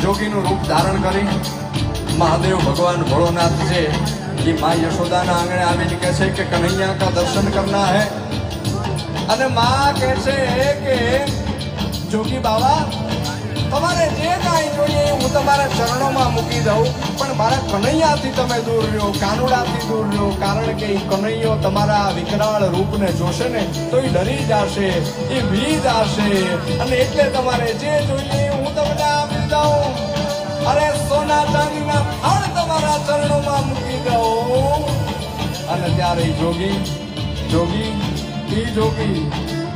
જોગીનું રૂપ ધારણ કરી મહાદેવ ભગવાન ભોળોનાથ છે એ માં યશોદાના આંગણે આવીને કહે છે કે કन्हैया का दर्शन करना है અને માં કહે છે કે જોગી બાબા તમારે જે કાંઈ જોઈએ હું તમારા ચરણોમાં મૂકી દઉં પણ મારા કનૈયાથી તમે દૂર રહ્યો કાનુડાથી દૂર રહ્યો કારણ કે એ કનૈયો તમારા વિકરાળ રૂપને જોશે ને તો એ ડરી જશે એ ભી જશે અને એટલે તમારે જે જોઈએ હું તમને આપી દઉં અરે સોના ચાંદીના થાળ તમારા ચરણોમાં મૂકી દઉં અને ત્યારે જોગી જોગી ઈ જોગી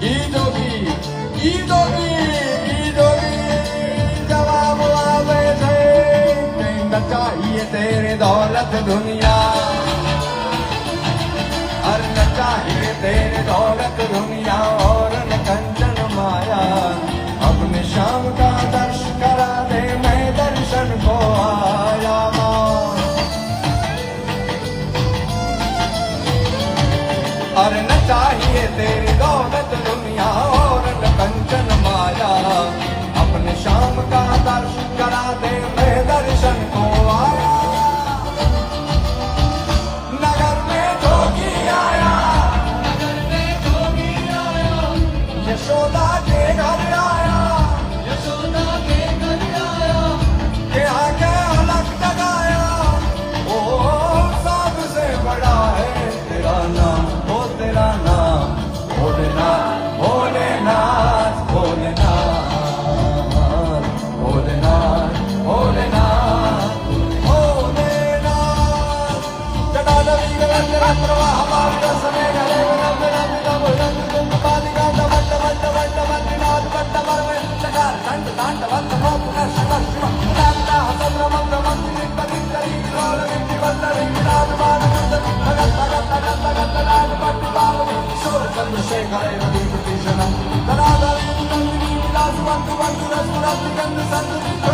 ઈ જોગી ઈ જોગી ઈ જોગી जवाब आवे थे न चाहिए तेरे दौलत दुनिया और न चाहिए तेरे दौलत दुनिया और न कंचन माया अपने शाम का दर्श करा दे मैं दर्शन को आया और न चाहिए तेरी दौलत दुनिया और न कंचन माया अपने शाम का दर्शन करा दे मैं दर्शन को आया नगर में जोगी आया यशोदा के घर आया के आगे अलग जगाया ओ सबसे बड़ा है तेरा नाम ओ तेरा नाम भोलेनाथ भोलेनाथ भोलेनाथ चंद्रशेखर